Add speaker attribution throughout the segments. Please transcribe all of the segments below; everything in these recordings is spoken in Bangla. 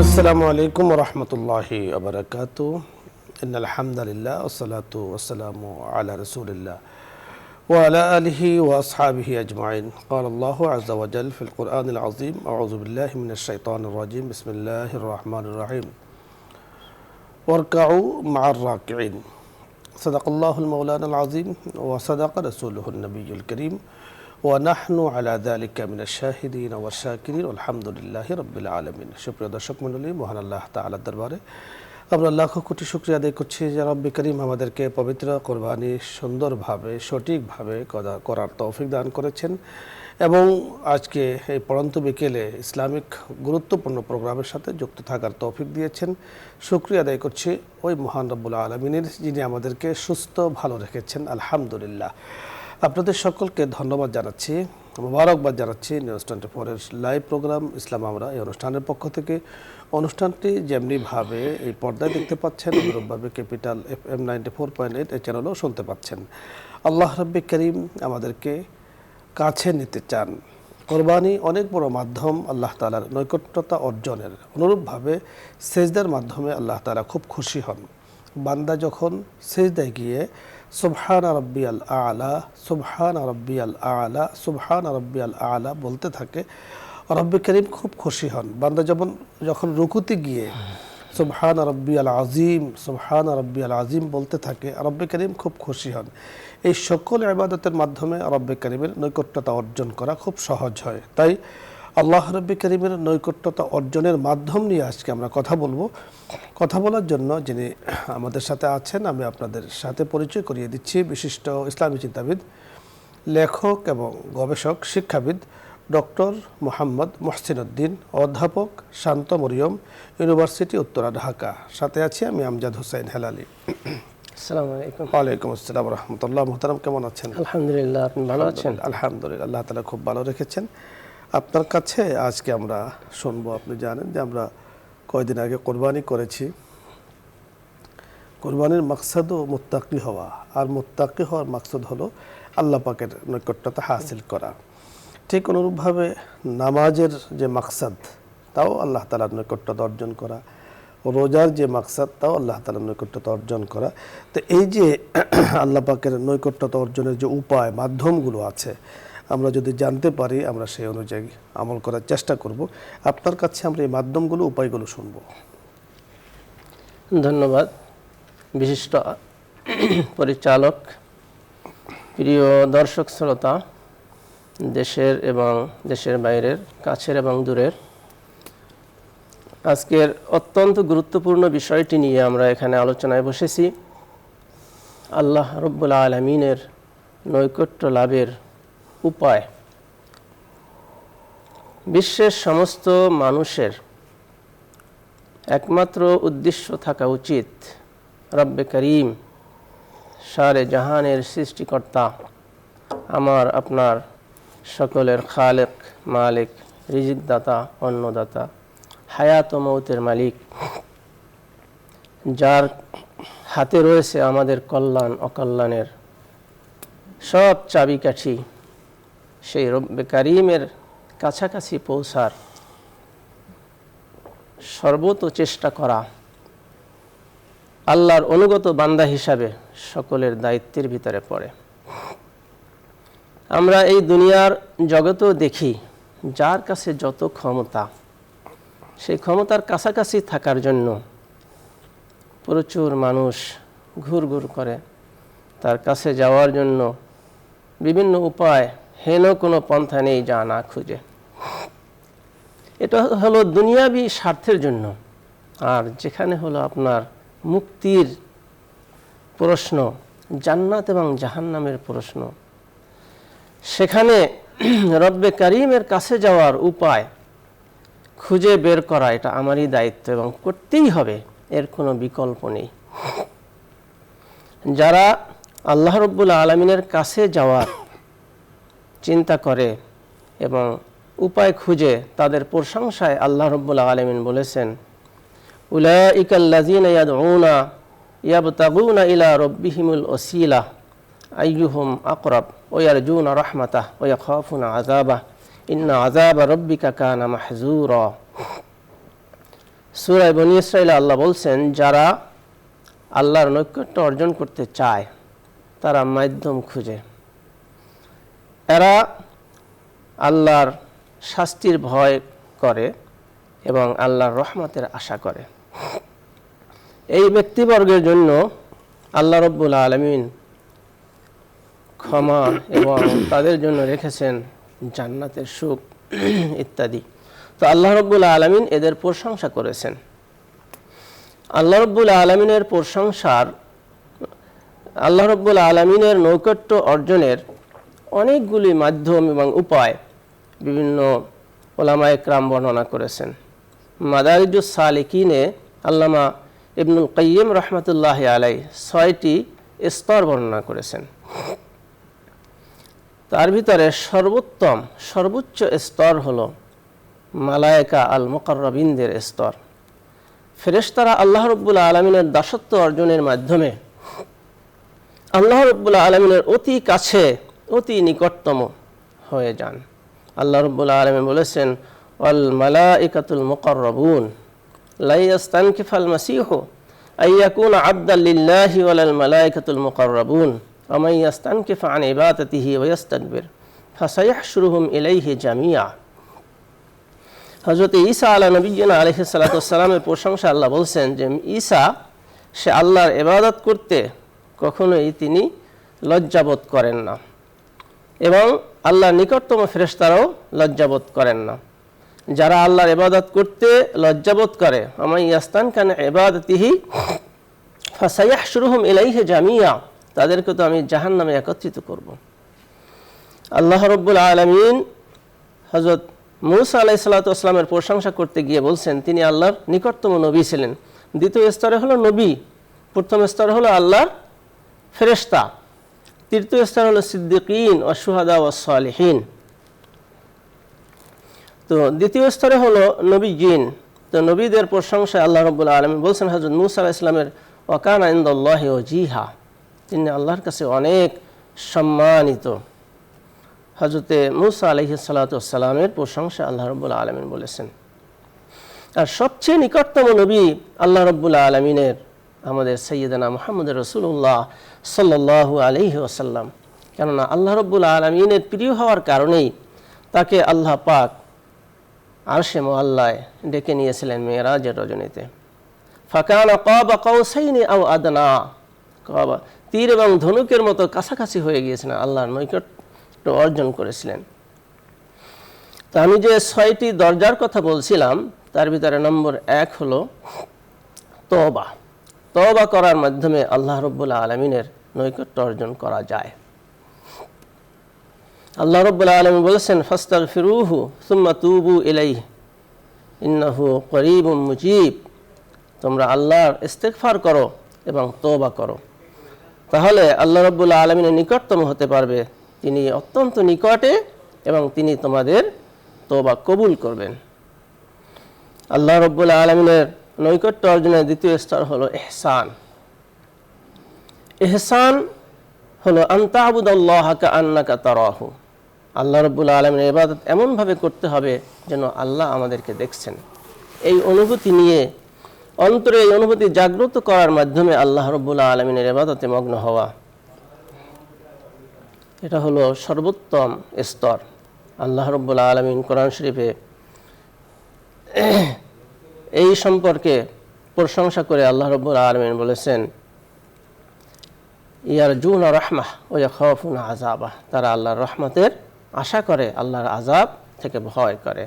Speaker 1: আসসালামু আলাইকুম ওয়া রাহমাতুল্লাহি ওয়া বারাকাতুহু ইন্নাল হামদালিল্লাহ ওয়াসসালাতু ওয়াসসালামু আলা রাসূলিল্লাহ ওয়া আলা আলিহি ওয়া আসহাবিহি আজমাইন ক্বালা আল্লাহু আযজা ওয়া জাল্লা ফিল কুরআনিল আযীম আউযু বিল্লাহি মিনাশ শাইতানির রাজীম বিসমিল্লাহির রহমানির রহিম ওয়ারকাউ মা'আর রাকিঈন সাদাকাল্লাহুল মাওলানাল আযীম ওয়া সাদাকা রাসূলুহুন নবিয়্যুল কারীম ওয়া নাহনু আলা যালিকা মিনাশ শাহিদিন ওয়া শাকিরিন আলহামদুলিল্লাহি রাব্বিল আলামিন। সুপ্রিয় দর্শক মণ্ডলী, মহান আল্লাহ তাআলার দরবারে আমরা লাখো কোটি শুকরিয়া আদায় করছি যে রব্বে করিম আমাদেরকে পবিত্র কোরবানি সুন্দরভাবে সঠিকভাবে করার তৌফিক দান করেছেন এবং আজকে এই পড়ন্ত বিকেলে ইসলামিক গুরুত্বপূর্ণ প্রোগ্রামের সাথে যুক্ত থাকার তৌফিক দিয়েছেন। শুকরিয়া আদায় করছি ওই মহান রব্বুল আলামিনের, যিনি আমাদেরকে সুস্থ ভালো রেখেছেন। আলহামদুলিল্লাহ। আপনাদের সকলকে ধন্যবাদ জানাচ্ছি, মোবারকবাদ জানাচ্ছি নিউজ 24-এর লাইভ প্রোগ্রাম ইসলাম আমরা এই অনুষ্ঠানের পক্ষ থেকে। অনুষ্ঠানটি যেমনিভাবে এই পর্দায় দেখতে পাচ্ছেন, অনুরূপভাবে ক্যাপিটাল FM 94.8 এই চ্যানেলও শুনতে পাচ্ছেন। আল্লাহ রাব্বে করিম আমাদেরকে কাছে নিতে চান। কোরবানি অনেক বড় মাধ্যম আল্লাহ তাআলার নৈকট্যতা অর্জনের। অনুরূপভাবে সেজদার মাধ্যমে আল্লাহ তাআলা খুব খুশি হন। বান্দা যখন সেজদায় গিয়ে সুবহান রাব্বিয়াল আ'লা, সুবহান রাব্বিয়াল আ'লা, সুবহান রাব্বিয়াল আ'লা বলতে থাকে, রব্বে করিম খুব খুশি হন। বান্দা যখন রুকুতে গিয়ে সুবহান রাব্বিয়াল আযীম, সুবহান রাব্বিয়াল আযীম বলতে থাকে, রব্বে করিম খুব খুশি হন। এই সকল ইবাদতের মাধ্যমে রব্বে করিমের নৈকট্যতা অর্জন করা খুব সহজ হয়। তাই আল্লাহ রাব্বে করিমের নৈকট্যতা অর্জনের মাধ্যম নিয়ে আজকে আমরা কথা বলবো। কথা বলার জন্য যিনি আমাদের সাথে আছেন, আমি আপনাদের সাথে পরিচয় করিয়ে দিচ্ছি। বিশিষ্ট ইসলামী চিন্তাবিদ, লেখক এবং গবেষক, শিক্ষাবিদ ডক্টর মোহাম্মদ মহসিন উদ্দিন, অধ্যাপক, শান্ত মরিয়ম ইউনিভার্সিটি, উত্তরা, ঢাকা। সাথে আছি আমি আমজাদ হোসেন হেলালি।
Speaker 2: আসসালামু আলাইকুম।
Speaker 1: ওয়ালাইকুম আসসালাম ওয়া রাহমাতুল্লাহ। মুহতারাম, কেমন আছেন?
Speaker 2: আলহামদুলিল্লাহ, আপনি ভালো আছেন?
Speaker 1: আলহামদুলিল্লাহ, আল্লাহ তাআলা খুব ভালো রেখেছেন। আপনার কাছে আজকে আমরা শুনবো, আপনি জানেন যে আমরা কয়েকদিন আগে কোরবানি করেছি। কোরবানির মাকসাদও মুত্তাকি হওয়া, আর মুত্তাকি হওয়ার মাকসাদ হলো আল্লাহ পাকের নৈকট্যতা হাসিল করা। ঠিক অনুরূপভাবে নামাজের যে মাকসাদ, তাও আল্লাহ তাআলার নৈকট্যতা অর্জন করা। রোজার যে মাকসাদ, তাও আল্লাহ তাআলার নৈকট্যতা অর্জন করা। তো এই যে আল্লাহ পাকের নৈকট্যতা অর্জনের যে উপায়, মাধ্যমগুলো আছে, আমরা যদি জানতে পারি আমরা সেই অনুযায়ী আমল করার চেষ্টা করব। আপনার কাছে আমরা এই মাধ্যমগুলো, উপায়গুলো শুনব।
Speaker 2: ধন্যবাদ। বিশিষ্ট পরিচালক, প্রিয় দর্শক শ্রোতা, দেশের এবং দেশের বাইরের, কাছের এবং দূরের, আজকের অত্যন্ত গুরুত্বপূর্ণ বিষয়টি নিয়ে আমরা এখানে আলোচনায় বসেছি। আল্লাহ রব্বুল আলামিনের নৈকট্য লাভের উপায়। বিশ্বের সমস্ত মানুষের একমাত্র উদ্দেশ্য থাকা উচিত রব্বে করিম, সারে জাহানের সৃষ্টিকর্তা, আমার আপনার সকলের খালেক, মালিক, রিজিকদাতা, অন্নদাতা, হায়াত ও মৌতের মালিক, যার হাতে রয়েছে আমাদের কল্যাণ অকল্যাণের সব চাবিকাঠি, সেই রব্বে কারিমের কাছাকাছি পৌঁছার সর্বত চেষ্টা করা আল্লাহর অনুগত বান্দা হিসাবে সকলের দায়িত্বের ভিতরে পড়ে। আমরা এই দুনিয়ার জগতেও দেখি, যার কাছে যত ক্ষমতা, সেই ক্ষমতার কাছাকাছি থাকার জন্য প্রচুর মানুষ ঘুরঘুর করে। তার কাছে যাওয়ার জন্য বিভিন্ন উপায়, হেন কোনো পন্থা নেই যা না খুঁজে। এটা হলো দুনিয়াবি স্বার্থের জন্য। আর যেখানে হলো আপনার মুক্তির প্রশ্ন, জান্নাত এবং জাহান্নামের প্রশ্ন, সেখানে রব্বে কারিমের কাছে যাওয়ার উপায় খুঁজে বের করা, এটা আমারই দায়িত্ব এবং করতেই হবে, এর কোনো বিকল্প নেই। যারা আল্লাহ রব্বুল আলামিনের কাছে যাওয়ার চিন্তা করে এবং উপায় খুঁজে, তাদের প্রশংসায় আল্লাহ রব্বুল আলামিন বলেছেন, উলাইকাল্লাযীনা ইয়াদউনা ইয়াবতাগুনা ইলা রাব্বিহিমুল ওয়াসিলা আইয়ুহুম আকরাব ওয়া ইয়ারজুনা রাহমাতাহ ওয়া ইয়াখাফুনা আযাবাহ, ইন্না আযাবা রাব্বিকা কানা মাহযুরা। যারা আল্লাহ রব্বুল আলামিনের কাছে যায়, আল্লাহর কাছে যায়, তারা বলে, হে আমাদের রব, আপনি আমাদের জন্য উপায় খুঁজে বের করেন। আর উপায় খুঁজে তাদের প্রশংসায় আল্লাহ রব্বুল আলামিন বলেছেন, উলাইকাল্লাযীনা ইয়াদউনা ইয়াবতাগুনা ইলা রাব্বিহিমুল ওয়াসিলা আইয়ুহুম আকরাব ওয়া ইয়ারজুনা রাহমাতাহ ওয়া ইয়াখাফুনা আযাবাহ, ইন্না আযাবা রাব্বিকা কানা মাহযুরা। সূরা বনী ইসরাঈলে আল্লাহ বলছেন, যারা আল্লাহর নৈকট্য অর্জন করতে চায় তারা মাধ্যম খুঁজে। এরা আল্লাহর শাস্তির ভয় করে এবং আল্লাহর রহমতের আশা করে। এই ব্যক্তিবর্গের জন্য আল্লাহ রাব্বুল আলামিন ক্ষমা এবং তাদের জন্য রেখেছেন জান্নাতের সুখ ইত্যাদি। তো আল্লাহ রাব্বুল আলামিন এদের প্রশংসা করেছেন। আল্লাহ রাব্বুল আলামিনের প্রশংসার, আল্লাহ রাব্বুল আলামিনের নৈকট্য অর্জনের অনেকগুলি মাধ্যম এবং উপায় বিভিন্ন উলামায়ে কেরাম বর্ণনা করেছেন। মাদারিজুস সালিকিনে আল্লামা ইবনুল কাইয়িম রাহমাতুল্লাহি আলাইহি 6টি স্তর বর্ণনা করেছেন। তার ভিতরে সর্বোচ্চ স্তর হলো মালায়েকা আল মুকাররাবিনদের স্তর। ফেরেশতারা আল্লাহ রাব্বুল আলামিনের দাসত্ব অর্জনের মাধ্যমে আল্লাহ রাব্বুল আলামিনের অতি কাছে, অতি নিকটতম হয়ে যান। আল্লাহ রাব্বুল আলামিন বলেছেন, ওয়াল মালাইকাতুল মুকাররাবুন লা ইয়াস্তানকিফুল মাসীহু আইয়াকুনা আবদাল লিল্লাহি ওয়াল মালাইকাতুল মুকাররাবুন ওয়া মান ইয়াস্তানকিফ আন ইবাদাতিহি ওয়া ইয়াস্তাকবির ফাসায়াহশুরুহুম ইলাইহি জামিআ। হযরত ঈসা আলাইহিস সালাতু ওয়াস সালামের প্রশংসা আল্লাহ বলছেন যে ঈসা সে আল্লাহর ইবাদত করতে কখনোই তিনি লজ্জাবোধ করেন না এবং আল্লাহর নিকটতম ফেরেশতারাও লজ্জাবোধ করেন না। যারা আল্লাহর ইবাদত করতে লজ্জাবোধ করে, আমা ইয়াস্তানকান ইবাদাতিহি ফাসায়াহশুরুহুম ইলাইহি জামিআ, তাদেরকে তো আমি জাহান্নামে একত্রিত করব। আল্লাহ রাব্বুল আলামিন হযরত মূসা আলাইহিস সালাতু ওয়াস সালামের প্রশংসা করতে গিয়ে বলছেন তিনি আল্লাহর নিকটতম নবী ছিলেন। দ্বিতীয় স্তরে হলো নবী, প্রথম স্তর হলো আল্লাহর ফেরেশতা, তৃতীয় স্তর হলো সিদ্দিকিন ও শুহাদা ও সালিহিন। তো দ্বিতীয় স্তরে হলো নবীগণ। তো নবীদের প্রশংসা আল্লাহ রাব্বুল আলামিন বলছেন হযরত মূসা আলাইহিস সালামের ওয়া কানা ইনদাল্লাহি ওয়াজিহা, তিনি আল্লাহর কাছে অনেক সম্মানিত। হযরতে মূসা আলাইহিস সালাতু ওয়াস সালামের প্রশংসা আল্লাহ রাব্বুল আলামিন বলেছেন। আর সবচেয়ে নিকটতম নবী আল্লাহ রাব্বুল আলামিনের আমাদের সাইয়্যিদানা মুহাম্মদুর রাসূলুল্লাহ সাল্লাল্লাহু আলাইহি ওয়াসাল্লাম। কেননা আল্লাহ রাব্বুল আলামিনের প্রিয় হওয়ার কারণেই তাকে আল্লাহ পাক আরশে মুআল্লায় ডেকে নিয়েছিলেন মেরাজের রজনীতে। ফাকানা কাবা কাউসাইনি আও আদনা, কাবা তীর এবং ধনুকের মতো কাছাকাছি হয়ে গিয়েছিলেন, আল্লাহর নৈকট্য অর্জন করেছিলেন। তো আমি যে 6টি দরজার কথা বলছিলাম তার ভিতরে নম্বর 1 হলো তওবা। তওবা করার মাধ্যমে আল্লাহ রাব্বুল আলামিনের নৈকট্য অর্জন করা যায়। আল্লাহ রাব্বুল আলামিন বলেছেন, ফাস্তাগফিরুহু সুম্মা তুবু ইলাইহি ইন্নাহু করিবুম মুজিব, তোমরা আল্লাহর ইস্তিগফার করো এবং তওবা করো, তাহলে আল্লাহ রাব্বুল আলামিনের নিকটতম হতে পারবে। তিনি অত্যন্ত নিকটে এবং তিনি তোমাদের তওবা কবুল করবেন। আল্লাহ রাব্বুল আলামিনের নৈকট্য অর্জনের দ্বিতীয় স্তর হলো ইহসান। ইহসান হলো আনতা আবুদাল্লাহা কাআন্নাকা তারাহু, আল্লাহ রাব্বুল আলামিনের ইবাদত এমনভাবে করতে হবে যেন আল্লাহ আমাদেরকে দেখছেন। এই অনুভূতি নিয়ে অন্তরে এই অনুভূতি জাগ্রত করার মাধ্যমে আল্লাহ রাব্বুল আলামিনের ইবাদতে মগ্ন হওয়া, এটা হলো সর্বোত্তম স্তর। আল্লাহ রাব্বুল আলামিন কোরআন শরীফে এই সম্পর্কে প্রশংসা করে আল্লাহ রাব্বুল আলামিন বলেছেন, ইয়ারজুনা রাহমাহ ওয়া ইয়াখাফুনা আযাবা, তারা আল্লাহর রহমতের আশা করে, আল্লাহর আযাব থেকে ভয় করে।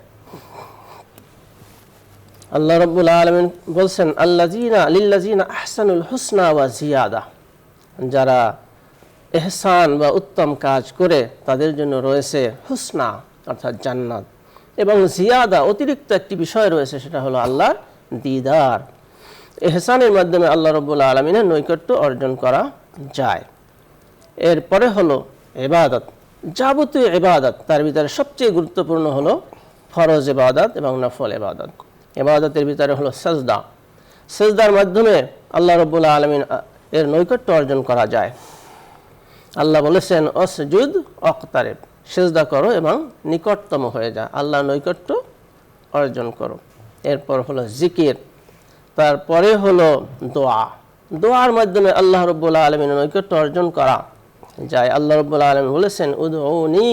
Speaker 2: আল্লাহ রাব্বুল আলামিন বলছেন, আল্লাযীনা লিল্লাযীনা আহসানুল হুসনা ওয়া জিয়াদা, যারা ইহসান বা উত্তম কাজ করে তাদের জন্য রয়েছে হুসনা অর্থাৎ জান্নাত, এবং জিয়াদা অতিরিক্ত একটি বিষয় রয়েছে, সেটা হলো আল্লাহর দিদার। ইহসানের মাধ্যমে আল্লাহ রাব্বুল আলামিনের নৈকট্য অর্জন করা যায়। এরপরে হলো ইবাদত, যাবতীয় ইবাদত, তার ভিতরে সবচেয়ে গুরুত্বপূর্ণ হলো ফরজ ইবাদত এবং নফল ইবাদত। ইবাদতের ভিতরে হলো সাজদা, সাজদার মাধ্যমে আল্লাহ রাব্বুল আলামিন এর নৈকট্য অর্জন করা যায়। আল্লাহ বলেছেন, অসজুদ অকতারেব, সিজদা করো এবং নিকটতম হয়ে যায়, আল্লাহর নৈকট্য অর্জন করো। এরপর হলো জিকির, তারপরে হলো দোয়া। দোয়ার মাধ্যমে আল্লাহ রাব্বুল আলামিনের নৈকট্য অর্জন করা যায়। আল্লাহ রাব্বুল আলামিন বলেছেন, উদউনি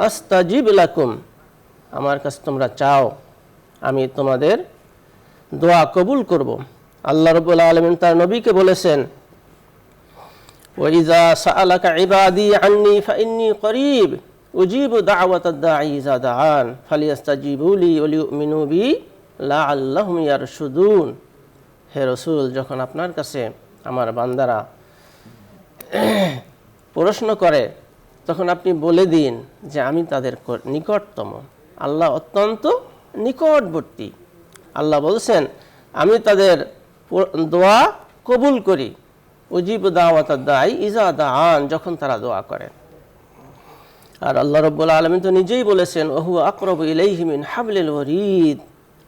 Speaker 2: আস্তাজিব লাকুম, আমার কাছে তোমরা চাও, আমি তোমাদের দোয়া কবুল করব। আল্লাহ রাব্বুল আলামিন তার নবীকে বলেছেন, ওয়াইযা সাআলাকা ইবাদি আন্নী ফাইন্নী করিব উজিবু দাওয়াতাদ দাঈ ইযা দাআন ফালিয়াস্তাজিবু লি ওয়া লিউমিনু বি লাআল্লাহুম ইয়ারশুদুন। হে রাসূল, যখন আপনার কাছে আমার বান্দারা প্রশ্ন করে তখন আপনি বলে দিন যে আমি তাদের নিকটতম, আল্লাহ অত্যন্ত নিকটবর্তী। আল্লাহ বলছেন, আমি তাদের দোয়া কবুল করি। উজিবু দাওয়াতাদ দাঈ ইযা দাআন, যখন তারা দোয়া করে। আর আল্লাহ রাব্বুল আলামিন তো নিজেই বলেছেন, ওহুয়া আকরাবু ইলাইহি মিন হাবলিল ওয়ারিদ,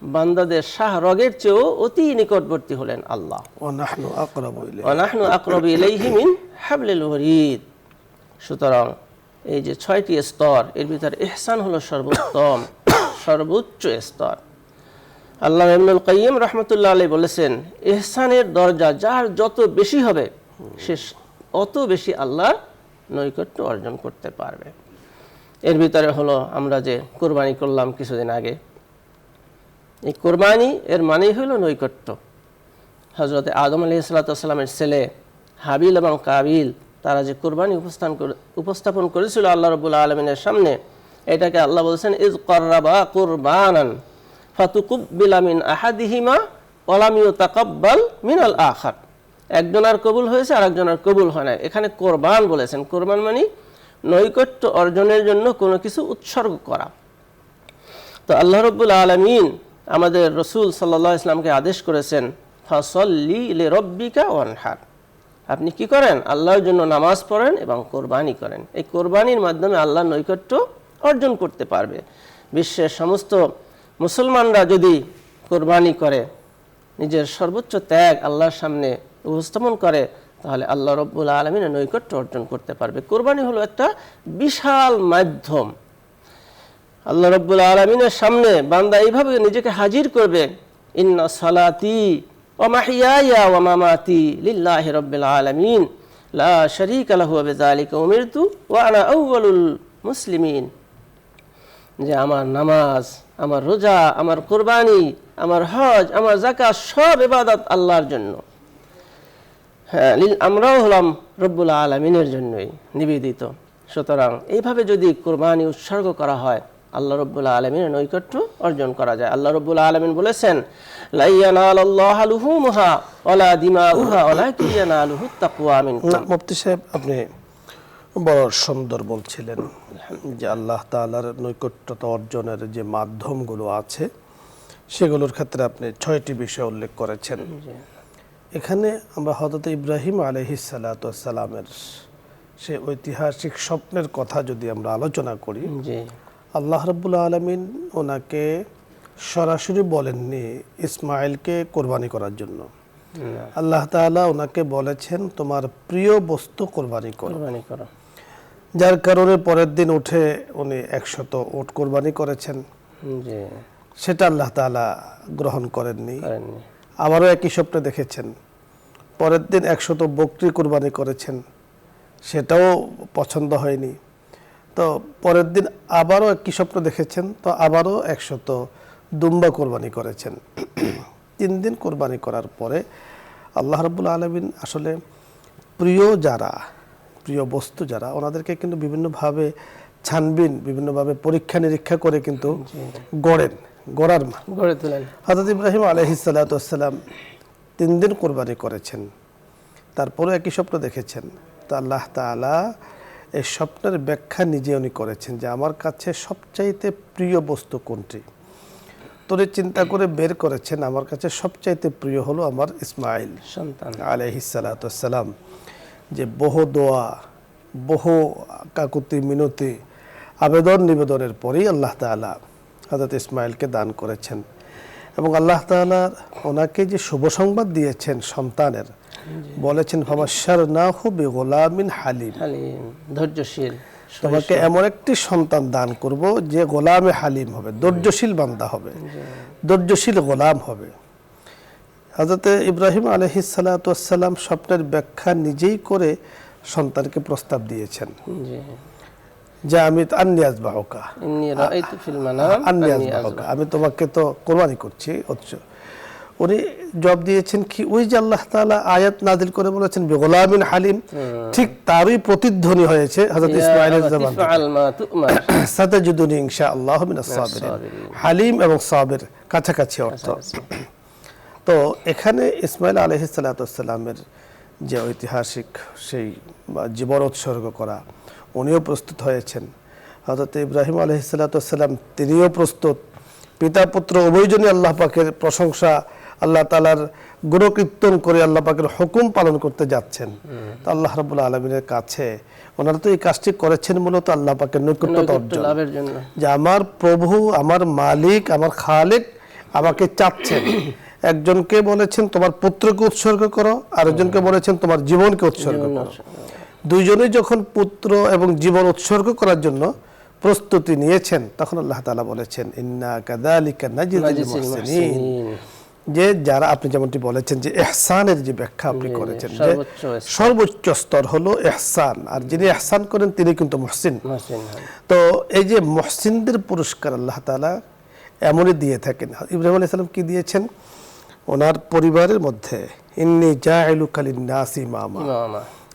Speaker 2: বান্দাদের শাহরগের চেয়েও অতি নিকটবর্তী হলেন আল্লাহ।
Speaker 1: ওয়া নাহনু
Speaker 2: আকরাবু ইলাইহি মিন হাবলিল ওয়ারিদ। সুতরাং এই যে 6টি স্তর, এর ভিতরে ইহসান হলো সর্বোত্তম, সর্বোচ্চ স্তর। আল্লাহ ইবনুল কাইয়্যিম রাহমাতুল্লাহ আলাইহি বলেছেন, ইহসানের দরজা যার যত বেশি হবে সে অত বেশি আল্লাহর নৈকট্য অর্জন করতে পারবে। এর ভিতরে হলো আমরা যে কোরবানি করলাম কিছুদিন আগে, এই কোরবানি এর মানেই হলো নৈকট্য। হযরত আদম আলাইহিস সালামের ছেলে হাবিল এবং কাবিল, তারা যে কোরবানি উপস্থাপন করেছিল আল্লাহ রাব্বুল আলামিনের সামনে, এটাকে আল্লাহ বলছেন, ইজ কররাবা কুরবানান ফাতুকুব্বিলা মিন আহাদিহিমা ওয়া লাম ইউতাকাব্বাল মিনাল আখার। একজনের কবুল হয়েছে আর একজনের কবুল হয় না। এখানে কোরবান বলেছেন। কোরবান মানে নৈকট্য অর্জনের জন্য কোনো কিছু উৎসর্গ করা। তো আল্লাহ রাব্বুল আলামিন আমাদের রাসূল সাল্লাল্লাহু আলাইহি ওয়াসাল্লামকে আদেশ করেছেন, ফাসাল্লি লিরাব্বিকা ওয়ানহার, আপনি কি করেন? আল্লাহর জন্য নামাজ পড়েন এবং কোরবানি করেন। এই কোরবানির মাধ্যমে আল্লাহর নৈকট্য অর্জন করতে পারবে। বিশ্বের সমস্ত মুসলমানরা যদি কোরবানি করে, নিজের সর্বোচ্চ ত্যাগ আল্লাহর সামনে উপস্থাপন করে, তাহলে আল্লাহ রাব্বুল আলামিনের নৈকট্য অর্জন করতে পারবে। কোরবানি হলো একটা বিশাল মাধ্যম। আল্লাহ রাব্বুল আলামিনের সামনে বান্দা এইভাবে নিজেকে হাজির করবে, ইন্না সালাতি ওয়া মাহইয়ায়া ওয়া মামাতি লিল্লাহি রাব্বিল আলামিন লা শারীকা লাহু ওয়া বিযালিকা উমিরতু ওয়া আনা আউয়ালুল মুসলিমিন। যে আমার নামাজ, আমার রোজা, আমার কোরবানি, আমার হজ, আমার যাকাত সব ইবাদত আল্লাহর জন্য। হ্যাঁ, আমরাও হলাম রব্বুল আলামিনের জন্যই নিবেদিত। সুতরাং এইভাবে যদি কোরবানি উৎসর্গ করা হয়, আল্লাহ রব্বুল আলামিনের নৈকট্য অর্জন করা যায়। আল্লাহ রব্বুল আলামিন বলেছেন, লা ইয়ানালাল্লাহু লুহুমুহা ওয়ালা দিমাউহা ওয়ালাকিন ইয়ানালুহুত তাকওয়া মিনকুম।
Speaker 1: মুফতি সাহেব, আপনি বড় সুন্দর বলছিলেন যে আল্লাহ তাআলার নৈকট্যতা অর্জনের যে মাধ্যমগুলো আছে সেগুলোর ক্ষেত্রে আপনি 6টি বিষয় উল্লেখ করেছেন। এখানে আমরা হযরত ইব্রাহিম আলাইহিস সালাতু ওয়াস সালামের সে ঐতিহাসিক স্বপ্নের কথা যদি আমরা আলোচনা করি, আল্লাহ রাব্বুল আলামিন ওনাকে সরাসরি বলেননি ইসমাইলকে কোরবানি করার জন্য। আল্লাহ তাআলা ওনাকে বলেছেন, তোমার প্রিয় বস্তু কোরবানি করো। যার কারণে পরের দিন উঠে উনি 100 উট কোরবানি করেছেন। সেটা আল্লাহ তাআলা গ্রহণ করেননি। আবারও একই স্বপ্নে দেখেছেন, পরের দিন 100 বকরি কোরবানি করেছেন, সেটাও পছন্দ হয়নি। তো পরের দিন আবারও একই স্বপ্ন দেখেছেন, তো আবারও 100 দুম্বা কোরবানি করেছেন। 3 দিন কোরবানি করার পরে আল্লাহ রাব্বুল আলামিন আসলে প্রিয় বস্তু যারা, ওনাদেরকে কিন্তু বিভিন্নভাবে ছানবিন, বিভিন্নভাবে পরীক্ষা নিরীক্ষা করে কিন্তু গড়ে তোলেন। হযরত ইব্রাহিম আলাইহিস সালাতু ওয়াস সালাম 3 দিন কোরবানি করেছেন, তারপরে একই স্বপ্ন দেখেছেন। তো আল্লাহ তাআলা এই স্বপ্নের ব্যাখ্যা নিজে উনি করেছেন যে আমার কাছে সবচাইতে প্রিয় বস্তু কোনটি। তোরে চিন্তা করে বের করেছেন, আমার কাছে সবচাইতে প্রিয় হলো আমার ইসমাইল সন্তান আলাইহিস সালাতু ওয়াস সালাম। যে বহু দোয়া, বহু কাকুতি মিনতি, আবেদন নিবেদনের পরেই আল্লাহ তাআলা হযরত ইসমাইলকে দান করেছেন। এবং আল্লাহ তাআলা ওনাকে যে শুভ সংবাদ দিয়েছেন সন্তানের, বলেছেন ফাবাশশারনাহু বিগুলামিন হালিম,
Speaker 2: ধৈর্যশীল,
Speaker 1: তোমাকে এমন একটি সন্তান দান করব যে গোলামে হালিম হবে, ধৈর্যশীল বান্দা হবে, ধৈর্যশীল গোলাম হবে। হযরতে ইব্রাহিম আলাইহিস সালাতু ওয়াস সালাম স্বপ্নের ব্যাখ্যা নিজেই করে সন্তানকে প্রস্তাব দিয়েছেন
Speaker 2: জি
Speaker 1: যে আমি আন্নী আযবাহুকা,
Speaker 2: ইন্নী রাআইতু ফিল মানাম
Speaker 1: আন্নী আযবাহুকা, আমি তোমাকে তো কোরবানি করছি। উনি জবাব দিয়েছেন কি, ওই যে আল্লাহ তাআলা আয়াত নাযিল করে বলেছেন বিগুলামিন হালিম, ঠিক তারই প্রতিধ্বনি হয়েছে হযরত ইসমাঈলের জবান থেকে,
Speaker 2: ফাআল মা তু'মার
Speaker 1: সাতাজিদুনি ইনশাআল্লাহু মিনাস সাবিরিন। হালিম এবং সাবির কাছাকাছি অর্থ। তো এখানে ইসমাঈল আলাইহিস সালাতু ওয়াস সালামের যে ঐতিহাসিক সেই জীবন উৎসর্গ করা, উনিও প্রস্তুত হয়েছেন। হযরত ইব্রাহিম আলাইহিস সালাতু ওয়াস সালাম তিনিও প্রস্তুত। পিতা পুত্র উভয়জনই আল্লাহ পাকের প্রশংসা, আল্লাহ তাআলার গুণকীর্তন করে আল্লাহ পাকের হুকুম পালন করতে যাচ্ছেন। তো আল্লাহ রাব্বুল আলামিনের কাছে ওনারা তো এই কাজটি করেছেন মূলত আল্লাহ পাকের নৈকট্যতা অর্জন, যে আমার প্রভু, আমার মালিক, আমার খালেক আমাকে চাচ্ছেন। একজনকে বলেছেন তোমার পুত্রকে উৎসর্গ করো, আরেকজনকে বলেছেন তোমার জীবনকে উৎসর্গ করো। দুইজনেই যখন পুত্র এবং জীবন উৎসর্গ করার জন্য প্রস্তুতি নিয়েছেন, তখন আল্লাহ তাআলা বলেছেন ইন্না কাযালিকা নাজিল মুহসিনিন, যে যারা, আপনি যেমনটি বলেছেন যে ইহসানের যে ব্যাখ্যা আপনি করেছেন, যে সর্বোচ্চ স্তর হলো ইহসান, আর যিনি ইহসান করেন তিনি কিন্তু মুহসিন। তো এই যে মুহসিনদের পুরস্কার আল্লাহ তাআলা এমনই দিয়ে থাকেন। ইব্রাহিম আলাইহিস সালাম কি দিয়েছেন? ওনার পরিবারের মধ্যে ইন্নী জাইলুকা লিন-নাসি ইমামা,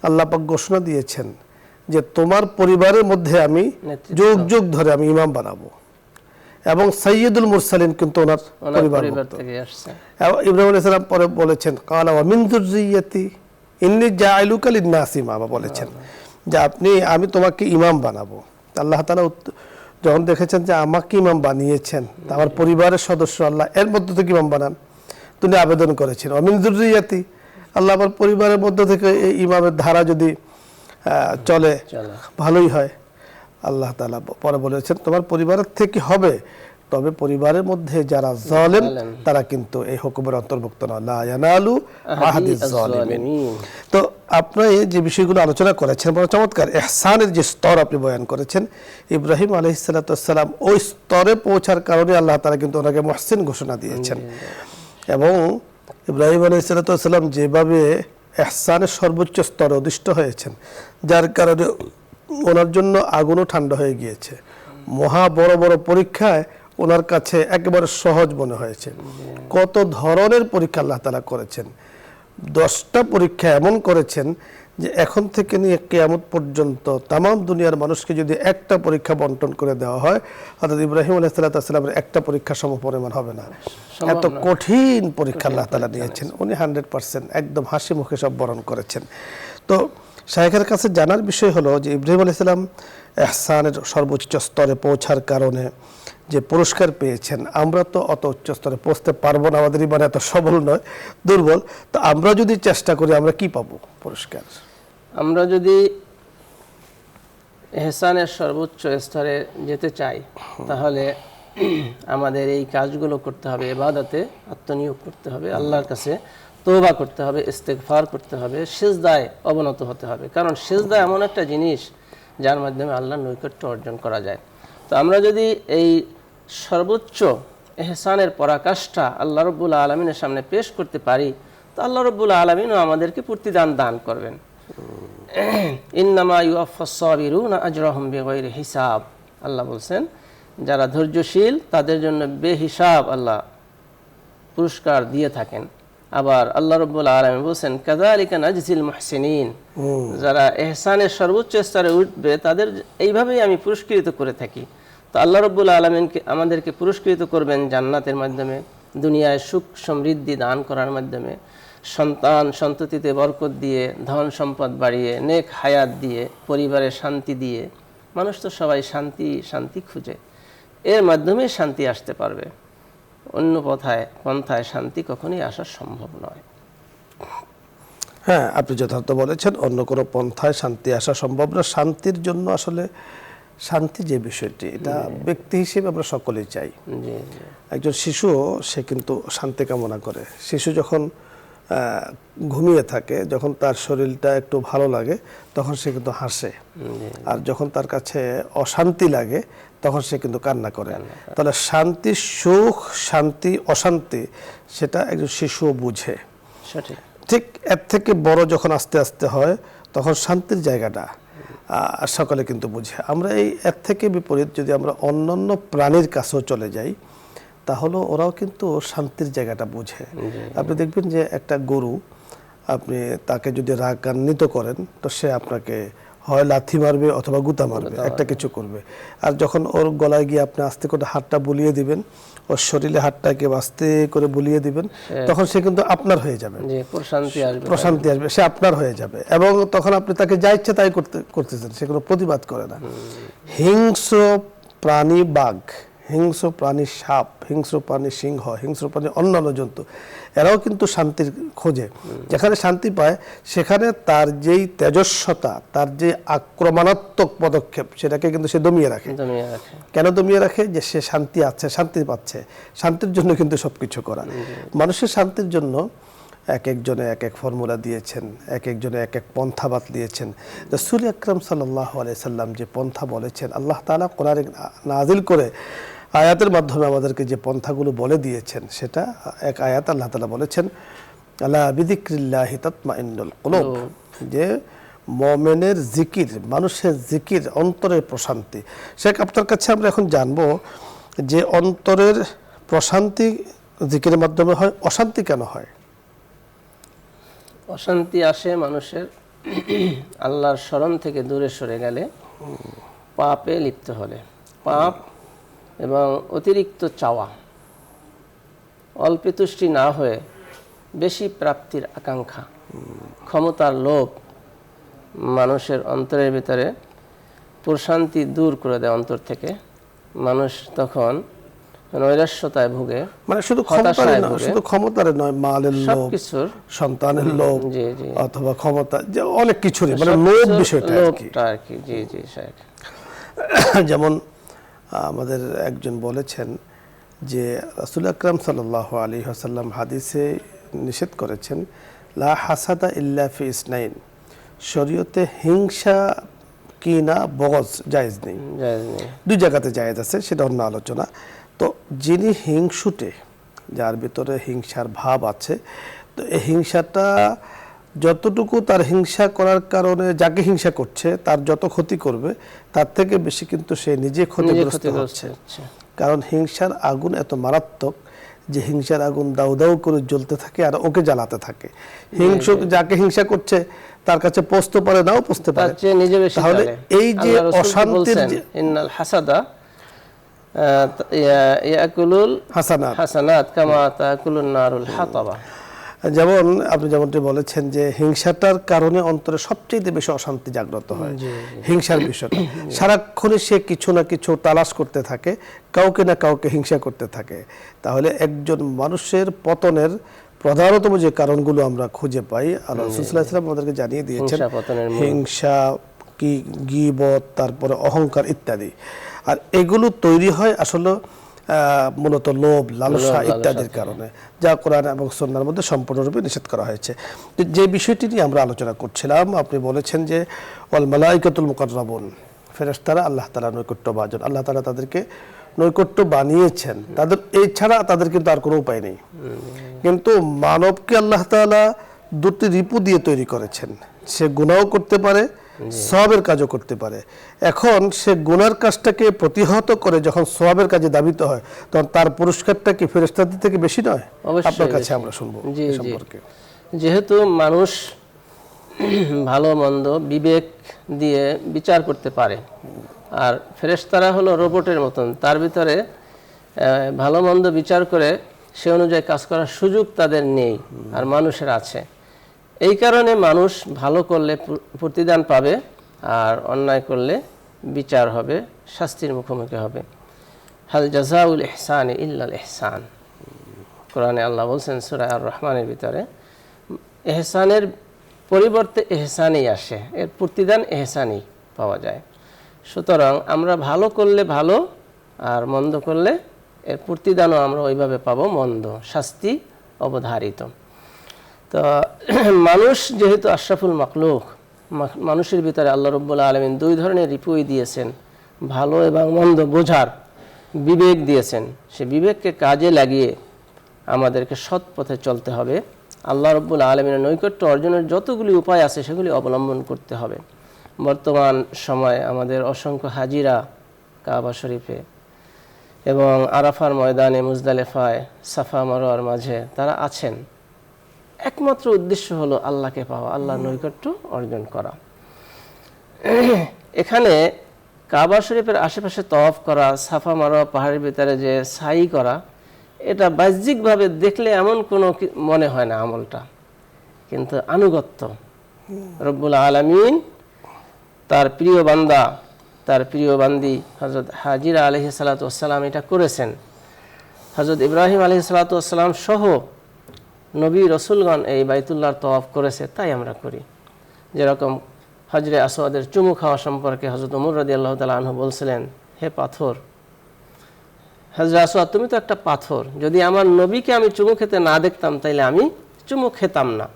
Speaker 1: আল্লাহ পাক ঘোষণা দিয়েছেন যে তোমার পরিবারের মধ্যে আমি যুগ যুগ ধরে আমি ইমাম বানাবো। এবং সাইয়্যিদুল মুরসালিন কিন্তু ওনার পরিবার থেকে আসছে। ইব্রাহিম আলাইহিস সালাম পরে বলেছেন কালা ওয়া মিন যুররিয়্যাতি ইন্নী জাইলুকা লিন-নাসি ইমামা, বলেছেন যে আমি তোমাকে ইমাম বানাবো। আল্লাহ তাআলা যখন দেখেছেন যে আমাকে ইমাম বানিয়েছেন, আমার পরিবারের সদস্য আল্লাহ এর মধ্যে থেকে ইমাম বানান, তিনি আবেদন করেছেন ওয়া মিন যুররিয়্যাতি, আল্লাহ আমার পরিবারের মধ্যে থেকে এই ইমামের ধারা যদি চলে ভালোই হয়। আল্লাহ তাআলা পরে বলেছেন তোমার পরিবারের থেকে হবে, তবে পরিবারের মধ্যে যারা জালেম তারা কিন্তু এই হুকুমের অন্তর্ভুক্ত না, লা ইয়ানালু আহাদিজ জালিমিন। তো আপনি যে বিষয়গুলো আলোচনা করেছেন বড় চমৎকার। ইহসানের যে স্তর আপনি বয়ান করেছেন, ইব্রাহিম আলাইহিস সালাতু ওয়াস সালাম ওই স্তরে পৌঁছার কারণে আল্লাহ তাআলা কিন্তু ওনাকে মুহসিন ঘোষণা দিয়েছেন। এবং ইব্রাহিম আলাইহিস সালাতু ওয়াস সালাম যেভাবে ইহসানের সর্বোচ্চ স্তরে অধিষ্ঠ হয়েছেন, যার কারণে ওনার জন্য আগুনও ঠান্ডা হয়ে গিয়েছে। মহা বড় বড় পরীক্ষায় ওনার কাছে একেবারে সহজ মনে হয়েছে। কত ধরনের পরীক্ষা আল্লাহ তাআলা করেছেন, 10টা পরীক্ষা এমন করেছেন যে এখন থেকে নিয়ে কিয়ামত পর্যন্ত তাম দুনিয়ার মানুষকে যদি একটা পরীক্ষা বন্টন করে দেওয়া হয়, অর্থাৎ ইব্রাহিম আলাইহিস সালামের একটা পরীক্ষা সমপরিমাণ হবে না। এত কঠিন পরীক্ষা আল্লাহ তাআলা নিয়েছেন। উনি 100% একদম হাসি মুখে সব বরণ করেছেন। তো শায়খের কাছে জানার বিষয় হলো যে ইব্রাহিম আলাইহিস সালাম ইহসানের সর্বোচ্চ স্তরে পৌঁছার কারণে যে পুরস্কার পেয়েছেন, আমরা তো অত উচ্চ স্তরে পৌঁছতে পারবো না, আমাদের ইমান এত সবল নয়, দুর্বল। তো আমরা যদি চেষ্টা করি আমরা কি পাবো পুরস্কার?
Speaker 2: আমরা যদি ইহসানের সর্বোচ্চ স্তরে যেতে চাই, তাহলে আমাদের এই কাজগুলো করতে হবে, ইবাদতে আত্মনিয়োগ করতে হবে, আল্লাহর কাছে তওবা করতে হবে, ইস্তেগফার করতে হবে, সিজদায় অবনত হতে হবে। কারণ সিজদা এমন একটা জিনিস যার মাধ্যমে আল্লাহর নৈকট্য অর্জন করা যায়। তো আমরা যদি এই সর্বোচ্চ ইহসানের পরাকাষ্ঠা আল্লাহ রাব্বুল আলামিনের সামনে পেশ করতে পারি, তো আল্লাহ রাব্বুল আলামিনও আমাদেরকে প্রতিদান দান করবেন। ইন্নামা ইউওয়াফাস সাবিরুনা আজরাহুম বিগাইরি হিসাব, আল্লাহ বলছেন যারা ধৈর্যশীল তাদের জন্য বেহিসাব আল্লাহ পুরস্কার দিয়ে থাকেন। আবার আল্লাহ রাব্বুল আলামিন বলেন কাযালিকা নাজজিল মুহসিনিন, যারা ইহসানের সর্বোচ্চ স্তরে উঠবে তাদের এইভাবেই আমি পুরস্কৃত করে থাকি। তো আল্লাহ রাব্বুল আলামিন আমাদেরকে পুরস্কৃত করবেন জান্নাতের মাধ্যমে, দুনিয়ায় সুখ সমৃদ্ধি দান করার মাধ্যমে, সন্তান সন্ততিতে বরকত দিয়ে, ধন সম্পদ বাড়িয়ে, নেক হায়াত দিয়ে, পরিবারে শান্তি দিয়ে। মানুষ তো সবাই শান্তি শান্তি খুঁজে, এর মাধ্যমে শান্তি আসতে পারবে। অন্য পন্থায় শান্তি কখনোই আসা সম্ভব নয়।
Speaker 1: হ্যাঁ, আপনি যথার্থ বলেছেন, অন্য কোনো পন্থায় শান্তি আসা সম্ভব না। শান্তির জন্য আসলে শান্তি যে বিষয়টি, এটা ব্যক্তি হিসেবে আমরা সকলেই চাই। একজন শিশু সে কিন্তু শান্তি কামনা করে। শিশু যখন ঘুমিয়ে থাকে, যখন তার শরীরটা একটু ভালো লাগে তখন সে কিন্তু হাসে, আর যখন তার কাছে অশান্তি লাগে তখন সে কিন্তু কান্না করে। তাহলে শান্তি, সুখ, শান্তি, অশান্তি সেটা একজন শিশুও বুঝে।
Speaker 2: সঠিক।
Speaker 1: ঠিক এর থেকে বড় যখন আস্তে আস্তে হয় তখন শান্তির জায়গাটা সকলে কিন্তু বুঝে। আমরা এই এর থেকে বিপরীত যদি আমরা অন্যান্য প্রাণীর কাছেও চলে যাই তাহলে ওরাও কিন্তু শান্তির জায়গাটা বুঝে। আপনি দেখবেন যে একটা গরু, আপনি তাকে যদি রাগান্বিত করেন তো সে আপনাকে হয় লাথি মারবে অথবা গুতা মারবে, একটা কিছু করবে। আর যখন ওর গলায় গিয়ে আপনি আস্তে করে হাতটা বুলিয়ে দিবেন, ওর শরীরে হাতটাকে আস্তে করে বুলিয়ে দিবেন, তখন সে কিন্তু আপনার হয়ে যাবে, প্রশান্তি আসবে, সে আপনার হয়ে যাবে। এবং তখন আপনি তাকে যা ইচ্ছে তাই করতেছেন, সে কোনো প্রতিবাদ করে না। হিংস্র প্রাণী বাঘ, হিংস্র প্রাণী সাপ, হিংস্র প্রাণী সিংহ, হিংস্র প্রাণী অন্যান্য জন্তু, এরাও কিন্তু শান্তির খোঁজে। যেখানে শান্তি পায় সেখানে তার যেই তেজস্বতা, তার যে আক্রমণাত্মক পদক্ষেপ সেটাকে কিন্তু সে দমিয়ে রাখে। কেন দমিয়ে রাখে? যে সে শান্তি আছে, শান্তি পাচ্ছে। শান্তির জন্য কিন্তু সবকিছু করা। মানুষের শান্তির জন্য এক একজনে এক এক ফর্মুলা দিয়েছেন, এক একজনে এক এক পন্থাবাদ দিয়েছেন। রাসূল আকরাম সাল্লাল্লাহু আলাইহি সাল্লাম যে পন্থা বলেছেন, আল্লাহ তাআলা কোরআনে নাজিল করে আয়াতের মাধ্যমে আমাদেরকে যে পন্থাগুলো বলে দিয়েছেন, সেটা এক আয়াত আল্লাহ তাআলা বলেছেন, আলা বিযিকরিল্লাহি তাতমাইন্নুল কুলুব, যে মুমিনের জিকির, মানুষের জিকির অন্তরের প্রশান্তি। শেখ, আপনার কাছে আমরা এখন জানবো যে অন্তরের প্রশান্তি জিকিরের মাধ্যমে হয়, অশান্তি কেন হয়?
Speaker 2: অশান্তি আসে মানুষের আল্লাহর স্মরণ থেকে দূরে সরে গেলে, পাপে লিপ্ত হলে। পাপ এবং অতিরিক্ত চাওয়া, অল্পে তুষ্টি না হয়ে বেশি প্রাপ্তির আকাঙ্ক্ষা, ক্ষমতার লোভ মানুষের অন্তরের ভিতরে প্রশান্তি দূর করে দেয় অন্তর থেকে। মানুষ তখন নৈরাশ্যতায় ভুগে,
Speaker 1: মানে শুধু ক্ষমতার নয়, মালের লোভ, সন্তানের লোভ, অথবা ক্ষমতা, যে অনেক কিছুরই মানে লোভ বিষয়টা আর কি।
Speaker 2: জি জি শেখ।
Speaker 1: যেমন আমাদের একজন বলেছেন যে রাসূল আকরাম সাল্লাল্লাহু আলাইহি ওয়াসাল্লাম হাদিসে নিষেধ করেছেন, লা হাসাদা ইল্লা ফি ইসনাইন, শরীয়তে হিংসা কি না বগজ জায়েজ নেই। দুই জায়গাতে জায়েজ আছে, সেটা অন্য আলোচনা। তো যিনি হিংসুটে, যার ভিতরে হিংসার ভাব আছে, তো এই হিংসাটা যতটুকু তার হিংসা করার কারণে যাকে হিংসা করছে তার যত ক্ষতি করবে, তার থেকে বেশি কিন্তু সে নিজে ক্ষতিগ্রস্ত হচ্ছে। কারণ হিংসার আগুন এত মারাত্মক যে হিংসার আগুন দাউ দাউ করে জ্বলতে থাকে আর ওকে জ্বালাতে থাকে। হিংসুক যাকে হিংসা করছে তার কাছে পৌঁছতে পারে, নাও পৌঁছতে পারে। তাহলে এই যে অশান্তির,
Speaker 2: ইন্নাল হাসাদা ইয়াকুলুল হাসানাত কামা তাকুলুন নারুল হাতাবা।
Speaker 1: যেমন আপনি যেমনটি বলেছেন যে হিংসাটার কারণে অন্তরে সবচেয়ে বেশি অশান্তি জাগ্রত হয়। হিংসার বিষয়টা সারাক্ষণই সে কিছু না কিছু তালাশ করতে থাকে, কাউকে না কাউকে হিংসা করতে থাকে। তাহলে একজন মানুষের পতনের প্রধানতম যে কারণগুলো আমরা খুঁজে পাই, আল্লাহ রাসূল সাল্লাল্লাহু আলাইহি ওয়াসাল্লাম আমাদেরকে জানিয়ে দিয়েছেন, হিংসা, গীবত, তারপরে অহংকার ইত্যাদি। আর এগুলো তৈরি হয় আসলে মূলত লোভ, লালসা ইত্যাদির কারণে, যা কোরআন এবং সুন্নাহর মধ্যে সম্পূর্ণরূপে নিষেধ করা হয়েছে। যে বিষয়টি নিয়ে আমরা আলোচনা করছিলাম, আপনি বলেছেন যে ওয়াল মালাইকাতুল মুকাররাবুন, ফেরেশতারা আল্লাহ তাআলার নৈকট্যভাজন, আল্লাহ তাআলা তাদেরকে নৈকট্য বানিয়েছেন, তাদের এছাড়া তাদের কিন্তু আর কোনো উপায় নেই। কিন্তু মানবকে আল্লাহ তাআলা দুটি রিপু দিয়ে তৈরি করেছেন, সে গুনাহও করতে পারে, সওয়াবের কাজও করতে পারে। এখন সে গুনার কাজটাকে প্রতিহত করে যখন সওয়াবের কাজে দাবিত হয়, তখন তার পুরস্কারটা কি ফেরেশতাদের থেকে বেশি নয়? আপনার কাছে আমরা শুনবো এই সম্পর্কে।
Speaker 2: যেহেতু মানুষ ভালো মন্দ বিবেক দিয়ে বিচার করতে পারে, আর ফেরেশতারা হলো রোবটের মতন, তার ভিতরে ভালো মন্দ বিচার করে সে অনুযায়ী কাজ করার সুযোগ তাদের নেই, আর মানুষের আছে। এই কারণে মানুষ ভালো করলে প্রতিদান পাবে, আর অন্যায় করলে বিচার হবে, শাস্তির মুখোমুখি হবে। হাল জাযাউল ইহসানি ইল্লাল ইহসান, কোরআনে আল্লাহ বলছেন সূরা আর রহমানের ভিতরে, ইহসানের পরিবর্তে ইহসানই আসে, এর প্রতিদান ইহসানই পাওয়া যায়। সুতরাং আমরা ভালো করলে ভালো, আর মন্দ করলে এর প্রতিদানও আমরা ওইভাবে পাবো, মন্দ শাস্তি অবধারিত। তো মানুষ যেহেতু আশরাফুল মাখলুক, মানুষের ভিতরে আল্লাহ রাব্বুল আলামিন দুই ধরনের রিপুই দিয়েছেন, ভালো এবং মন্দ বোঝার বিবেক দিয়েছেন। সে বিবেককে কাজে লাগিয়ে আমাদেরকে সৎ পথে চলতে হবে। আল্লাহ রাব্বুল আলামিনের নৈকট্য অর্জনের যতগুলি উপায় আছে সেগুলি অবলম্বন করতে হবে। বর্তমান সময়ে আমাদের অসংখ্য হাজিরা কাবা শরীফে এবং আরাফার ময়দানে, মুজদালেফায়, সাফা মারোয়ার মাঝে তারা আছেন। একমাত্র উদ্দেশ্য হলো আল্লাহকে পাওয়া, আল্লাহর নৈকট্য অর্জন করা। এখানে কাবা শরীফের আশেপাশে তওয়াফ করা, সাফা মারোয়া পাহাড়ের ভিতরে যে সাই করা, এটা বাহ্যিকভাবে দেখলে এমন কোনো মনে হয় না আমলটা, কিন্তু আনুগত্য। রব্বুল আলামিন তার প্রিয় বান্দা, তার প্রিয় বান্দি হযরত হাজিরা আলাইহিস সালাতু ওয়াস সালাম এটা করেছেন। হযরত ইব্রাহিম আলাইহিস সালাতু ওয়াস সালাম সহ নবী রাসূলগণ এই বাইতুল্লাহর তওয়াফ করেছে, তাই আমরা করি। যেরকম হজরে আসওয়াদের চুমু খাওয়া সম্পর্কে হযরত ওমর রাদিয়াল্লাহু তাআলা আনহু বলছিলেন, হে পাথর, হযরত আসওয়াদ তুমি তো একটা পাথর, যদি আমার নবীকে আমি চুমু খেতে না দেখতাম তাইলে আমি চুমু খেতাম না।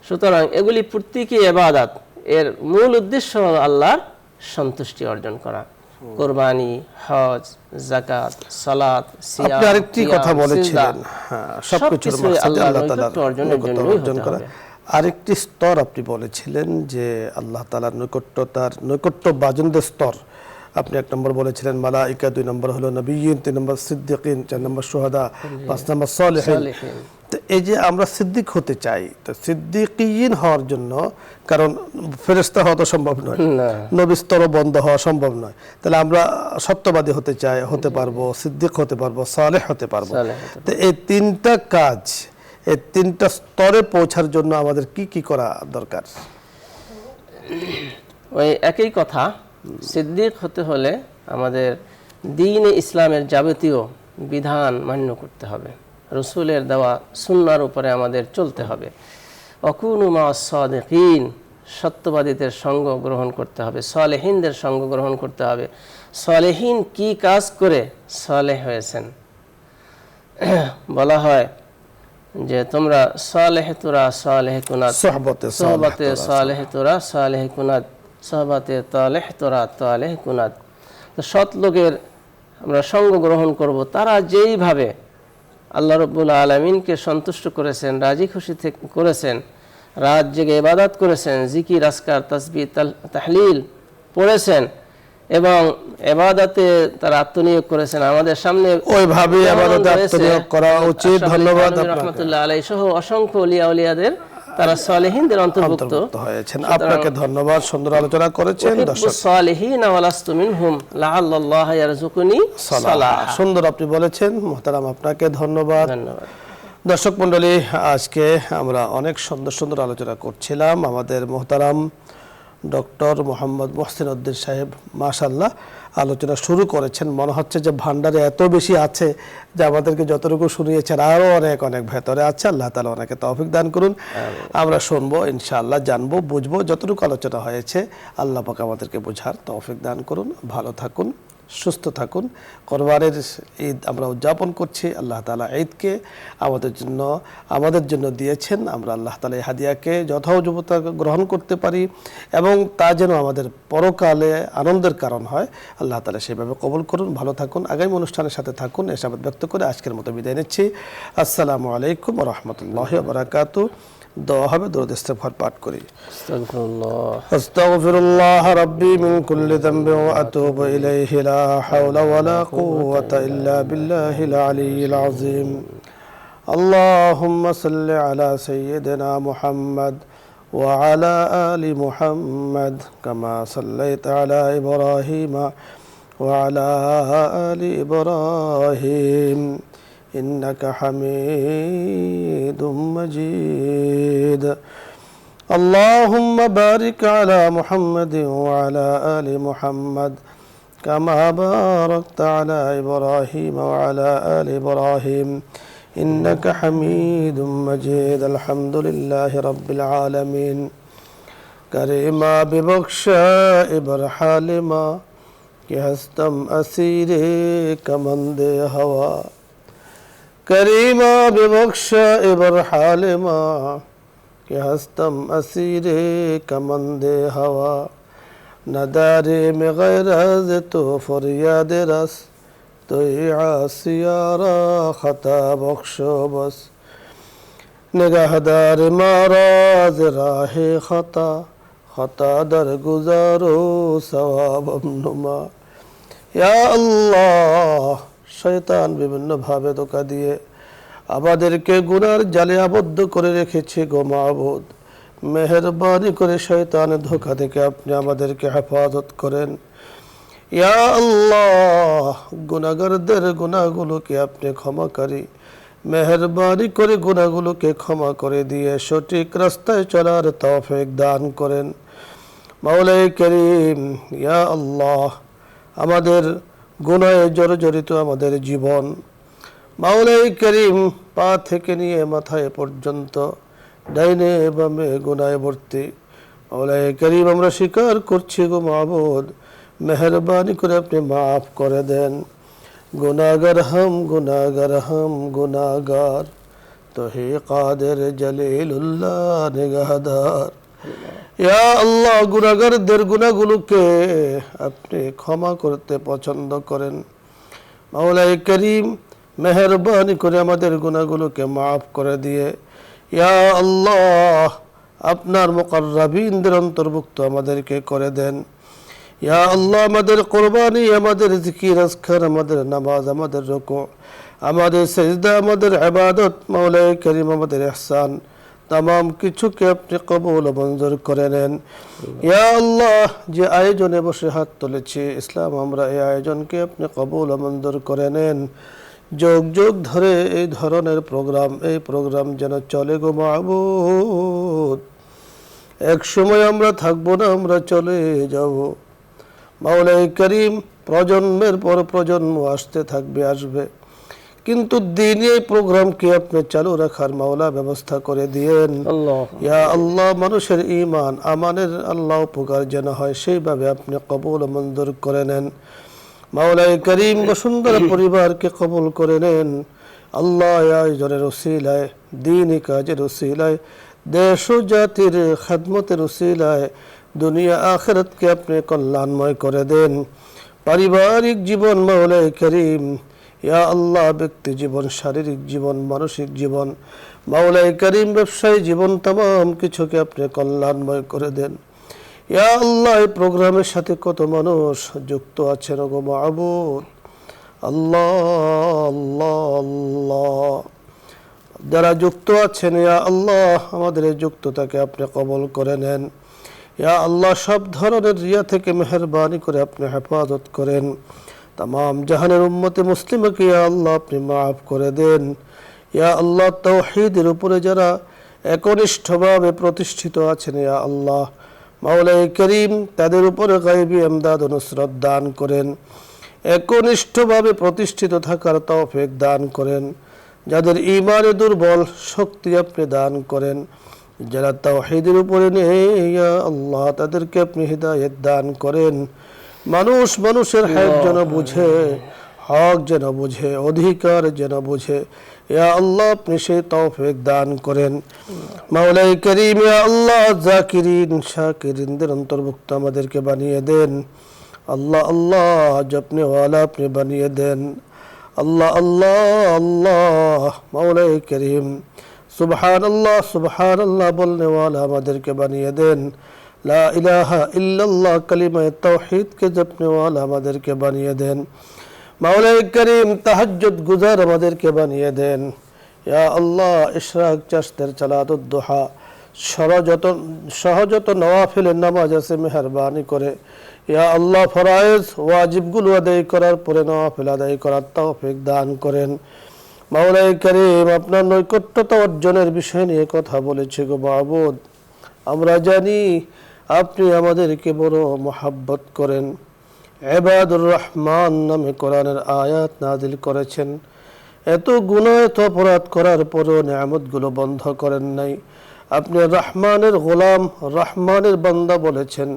Speaker 2: সুতরাং এগুলি প্রত্যেকই ইবাদত, এর মূল উদ্দেশ্য হলো আল্লাহর সন্তুষ্টি অর্জন করা। কুরবানি, হজ, যাকাত, সালাত, সিয়াম,
Speaker 1: আপনি আরেকটি কথা বলেছিলেন, সবকিছুর মাকসাদে আল্লাহ তাআলার
Speaker 2: অর্জনের জন্যই
Speaker 1: অর্জন করা। আরেকটি স্তর আপনি বলেছিলেন যে আল্লাহ তাআলার নৈকট্যতার নৈকট্য বাজনদের স্তর। আপনি 1 নম্বর বলেছিলেন মালাইকা, 2 নম্বর হলো নবিয়্যিন, 3 নম্বর সিদ্দিকিন, 4 নম্বর শুহাদা, 5 নম্বর সালেহিন। তো এই যে আমরা সিদ্দিক হতে চাই, তো সিদ্দিকিন হওয়ার জন্য, কারণ ফেরেশতা হওয়া তো সম্ভব নয়, নবী স্তর বন্ধ হওয়া সম্ভব নয়, তাহলে আমরা সত্যবাদী হতে চাই, হতে পারবো, সিদ্দিক হতে পারবো, সালেহ হতে পারবো। তো এই 3টা কাজ, এই 3টা স্তরে পৌঁছার জন্য আমাদের কি কি করা দরকার?
Speaker 2: ওই একই কথা, সিদ্দিক হতে হলে আমাদের দ্বীন ইসলামের যাবতীয় বিধান মান্য করতে হবে, রাসূলের দেওয়া সুন্নাহর উপরে আমাদের চলতে হবে। ওয়াকুনু মা'আস সাদিকিন, সত্যবাদীদের সঙ্গ গ্রহণ করতে হবে, সালেহিনদের সঙ্গ গ্রহণ করতে হবে। সালেহিন কি কাজ করে সালেহ হয়েছেন? বলা হয় যে তোমরা সালেহ তোরা সালেহ কুনাত, সোহবতে সালেহ তোরা সালেহ কুনাত, সোহবতে তালেহ তোরা তালেহ কুনাত। তো সৎ লোকের আমরা সঙ্গ গ্রহণ করব, তারা যেইভাবে আল্লাহ রাব্বুল আলামিনকে সন্তুষ্ট করেছেন, রাজি খুশি করেছেন, রাত জেগে ইবাদত করেছেন, জিকির, আজকার, তাসবিহ, তাহলিল পড়েছেন এবং ইবাদতে তারা আত্মনিয়োগ করেছেন। আমাদের সামনে
Speaker 1: ওইভাবে ইবাদতে আত্মনিয়োগ করা উচিত। ধন্যবাদ আপনাকে।
Speaker 2: রাহমাতুল্লাহ আলাইহি সহ অসংখ্য ওলিয়া ওলিয়াদের, তারা সালেহিনদের অন্তর্ভুক্ত
Speaker 1: হয়েছেন। আপনাকে ধন্যবাদ, সুন্দর আলোচনা করেছেন। দর্শক
Speaker 2: সালেহিন ওয়ালাস্তু মিনহুম লাআল্লাল্লাহ ইয়ারযুকুনি সালাহ,
Speaker 1: সুন্দর আপনি বলেছেন। মুহতারাম, আপনাকে ধন্যবাদ।
Speaker 2: ধন্যবাদ।
Speaker 1: দর্শক মণ্ডলী, আজকে আমরা অনেক সুন্দর সুন্দর আলোচনা করছিলাম। আমাদের মুহতারাম ডক্টর মোহাম্মদ মুহসিন উদ্দিন সাহেব মাশাআল্লাহ আলোচনা শুরু করেছেন। মনে হচ্ছে যে ভান্ডারে এত বেশি আছে যে আমাদেরকে যতটুকু শুনিয়েছেন আরও অনেক অনেক ভেতরে আছে। আল্লাহ তাআলা ওনাকে তৌফিক দান করুন। আমরা শুনবো, ইনশাআল্লাহ জানবো, বুঝবো। যতটুকু আলোচনা হয়েছে আল্লাহ পাক আমাদেরকে বোঝার তৌফিক দান করুন। ভালো থাকুন, সুস্থ থাকুন। কোরবানের ঈদ আমরা উদযাপন করছি। আল্লাহ তাআলা ঈদকে আমাদের জন্য দিয়েছেন। আমরা আল্লাহ তাআলা এই হাদিয়াকে যথাযথতা গ্রহণ করতে পারি এবং তা যেন আমাদের পরকালে আনন্দের কারণ হয়। আল্লাহ তাআলা সেভাবে কবুল করুন। ভালো থাকুন, আগামী অনুষ্ঠানের সাথে থাকুন। এসব ব্যক্ত করে আজকের মতো বিদায় নিচ্ছি। আসসালামু আলাইকুম ওয়া রাহমাতুল্লাহি ওয়া বারাকাতুহু। দোয়া হবে, দরুদ ইস্তিগফার পাঠ করি। আস্তাগফিরুল্লাহ রাব্বি মিন কুল্লি যামবিন ওয়া আতুবু ইলাইহি লা হাওলা ওয়া লা কুওয়াতা ইল্লা বিল্লাহিল আলিয়্যিল আযীম। আল্লাহুম্মা সাল্লি আলা সাইয়্যিদিনা মুহাম্মাদ ওয়া আলা আলি মুহাম্মাদ কামা সাল্লাইতা আলা ইব্রাহিম ওয়া আলা আলি ইব্রাহিম إنك حميد مجيد. اللهم بارك على محمد وعلى آل محمد كما باركت على إبراهيم وعلى آل إبراهيم إنك حميد مجيد. الحمد لله رب العالمين. كريما ببخشا إبرحالما کہ ہستم اسیرے کمندے ہوا. کریمہ ببخش ابرحال ماں کہ ہستم اسیرے کمندے ہوا. नदारे में गैरज तो फरियाद रस तो आसियारा खता बख्शो बस निगाहदार माराज राहे खता खता दर गुजारो सवाब नुमा। या अल्लाह, শয়তান বিভিন্ন ভাবে ধোঁকা দিয়ে আমাদেরকে গুনার জালে আবদ্ধ করে রেখেছে গো মাবুদ। মেহেরবানি করে শয়তানের ধোঁকা থেকে আপনি আমাদেরকে হেফাজত করেন। ইয়া আল্লাহ, গুনাহগারদের গুনাহগুলোকে আপনি ক্ষমাকারী, মেহেরবানি করে গুনাহগুলোকে ক্ষমা করে দিয়ে সঠিক রাস্তায় চলার তৌফিক দান করেন। মাওলাই করিম, ইয়া আল্লাহ, আমাদের গুনাহে জর্জরিত আমাদের জীবন, মাওলাই করিম, পা থেকে নিয়ে মাথায় পর্যন্ত ডাইনে বামে গুনাহে ভর্তি। মাওলাই করিম, আমরা স্বীকার করছি গো মাবুদ, মেহরবানি করে আপনি মাফ করে দেন। গুনাহগার হাম গুনাহগার, তো হে কাদের জলিলুল্লাহ নিগাহদার। ইয়া আল্লাহ, গুনাহগারদের গুনাহগুলোকে আপনি ক্ষমা করতে পছন্দ করেন। মাওলাই করিম, মেহরবানি করে আমাদের গুনাহগুলোকে মাফ করে দিয়ে ইয়া আল্লাহ আপনার মুকাররাবিনদের অন্তর্ভুক্ত আমাদেরকে করে দেন। ইয়া আল্লাহ, আমাদের কোরবানি, আমাদের জিকির আজকার, আমাদের নামাজ, আমাদের রুকু, আমাদের সিজদা, আমাদের ইবাদত, মাওলাই করিম আমাদের ইহসান, तमाम কিছুকে আপনি কবুল ও মঞ্জুর করে নেন। ইয়া আল্লাহ, যে আয়োজনে বসে হাত তুলেছি ইসলাম, আমরা এই আয়োজনকে আপনি কবুল ও মঞ্জুর করে নেন। যুগ যুগ ধরে এই ধরনের প্রোগ্রাম যেন চলে গো মাবুদ। এক সময় আমরা থাকবো না, আমরা চলে যাব। মাওলাই করিম, প্রজন্মের পর প্রজন্ম আসতে থাকবে, আসবে, কিন্তু দিনে এই প্রোগ্রামকে আপনি চালু রাখার মাওলা ব্যবস্থা করে দিয়েন। ইয়া আল্লাহ, মানুষের ঈমান আমানের আল্লাহ উপকার যেন হয় সেইভাবে আপনি কবুল ও মঞ্জুর করে নেন। মাওলাই করিম, বসুন্ধরা পরিবারকে কবুল করে নেন। আল্লাহ, আয়োজনের উসিলায়, দ্বীনি কাজের উসিলায়, দেশ ও জাতির খেদমতের উসিলায় দুনিয়া আখিরাতকে আপনি কল্যাণময় করে দেন। পারিবারিক জীবন মাওলাই করিম, ইয়া আল্লাহ, ব্যক্তি জীবন, শারীরিক জীবন, মানসিক জীবন, মাওলাই করিম, ব্যবসায়ী জীবন, तमाम কিছুকে আপনি কল্যাণময় করে দেন। ইয়া আল্লাহ, এই প্রোগ্রামের সাথে কত মানুষ যুক্ত আছেন গো মাবুদ। আল্লাহ আল্লাহ আল্লাহ, যারা যুক্ত আছেন ইয়া আল্লাহ, আমাদের এই যুক্ততাকে আপনি কবুল করে নেন। ইয়া আল্লাহ, সব ধরনের রিয়া থেকে মেহেরবানি করে আপনি হেফাজত করেন। तमाम জাহানের উম্মতে মুসলিমকে ইয়া আল্লাহ আপনি মাফ করে দেন। ইয়া আল্লাহ, তাওহীদের উপরে যারা একনিষ্ঠভাবে প্রতিষ্ঠিত আছেন ইয়া আল্লাহ, মাওলাই করিম, তাদের উপরে গায়বী ইমদাদ ও নুসরত দান করেন। একনিষ্ঠভাবে প্রতিষ্ঠিত থাকার তৌফিক দান করেন। যাদের ঈমানে দুর্বল, শক্তি আপনি দান করেন। যারা তাওহীদের উপরে নেই ইয়া আল্লাহ, তাদেরকে আপনি হিদায়াত দান করেন। মানুষ মানুষের হক যেন বুঝে, হক যেন বুঝে, অধিকার যেন বুঝে, ইয়া আল্লাহ আপনি সেই তৌফিক দান করেন। মাওলাই করিম, ইয়া আল্লাহ, জাকিরিন শাকিরিনদের অন্তর্ভুক্ত আমাদেরকে বানিয়ে দেন। আল্লাহ আল্লাহ জপনে ওয়ালা আপনি বানিয়ে দেন। আল্লাহ আল্লাহ আল্লাহ, মাওলাই করিম, সুবহানাল্লাহ সুবহানাল্লাহ বলনে ওয়ালা আমাদেরকে বানিয়ে দেন। লা ইলাহা ইল্লাল্লাহ কালিমা তাওহীদ কে জপনে ওয়ালা আমাদেরকে বানিয়ে দেন। মাওলাই করিম, তাহাজ্জুদ গুজার আমাদেরকে বানিয়ে দেন। ইয়া আল্লাহ, ইশরাক, চাশতের, সালাতুদ দুহা সহ যত নওয়াফিলের নামাজ আছে মেহেরবানি করে ইয়া আল্লাহ ফরায়েজ ওয়াজিবগুলো আদায় করার পরে নওয়াফিল আদায় করার তৌফিক দান করেন। মাওলাই করিম, আপনার নৈকট্যতা অর্জনের বিষয় নিয়ে কথা বলেছি গো মাবুদ। আমরা জানি আপনি আমাদেরকে বড় মহাব্বত করেন। ইবাদুর রহমান নামে কোরআনের আয়াত নাজিল করেছেন। এত গুনাহ, এত অপরাধ করার পরও নিয়ামতগুলো বন্ধ করেন নাই। আপনি রহমানের গোলাম, রহমানের বান্দা বলেছেন।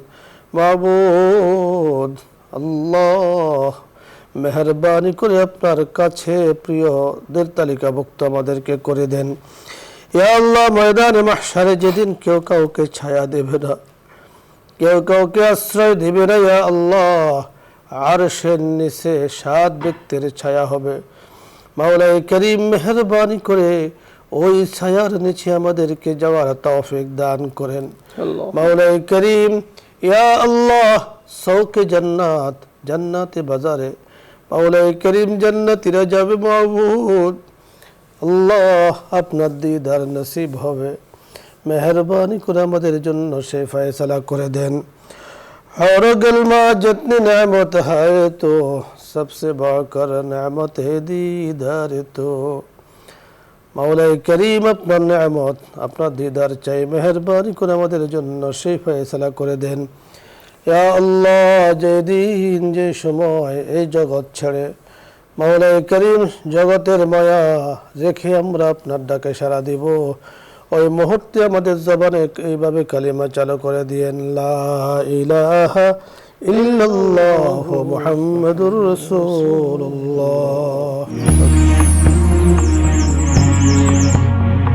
Speaker 1: মাবুদ আল্লাহ, মেহেরবানি করে আপনার কাছে প্রিয়দের তালিকাভুক্ত আমাদেরকে করে দেন। ইয়া আল্লাহ, ময়দানে মাহশারে যেদিন কেউ কাউকে ছায়া দেবে না, কেউ কাউকে আশ্রয় দিবে না ইয়া আল্লাহ। আরশের নিচে 7 ব্যক্তির ছায়া হবে। মাওলাই করিম মেহেরবানি করে ওই ছায়ার নিচে আমাদেরকে যাওয়ার তৌফিক দান করেন। মাওলাই করিম ইয়া আল্লাহ, সৌকে জান্নাত, জান্নাতে বাজারে মাওলাই করিম জান্নাতীরা যাবে মাবুদ। আল্লাহ আপনার দিদার নসিব হবে, মেহরবানি করে আমাদের জন্য সে ফয়সালা করে দেন। और गलमा जितनी नेमत है तो सबसे बढ़कर नेमत है दीदार। तो मौला करीम अपना नेमत अपना दीदार चाই, মেহেরবানি করে আমাদের জন্য সেই ফয়সালা করে দেন। ইয়া আল্লাহ, যেদিন যে সময় এই জগৎ ছেড়ে মৌলা করিম জগতের মায়া রেখে আমরা আপনার ডাকে সাড়া দিব, ওই মুহূর্তে আমাদের জবানে এইভাবে কালিমা চালু করে দিয়েন, লা ইলাহা ইল্লাল্লাহু মুহাম্মাদুর রাসূলুল্লাহ।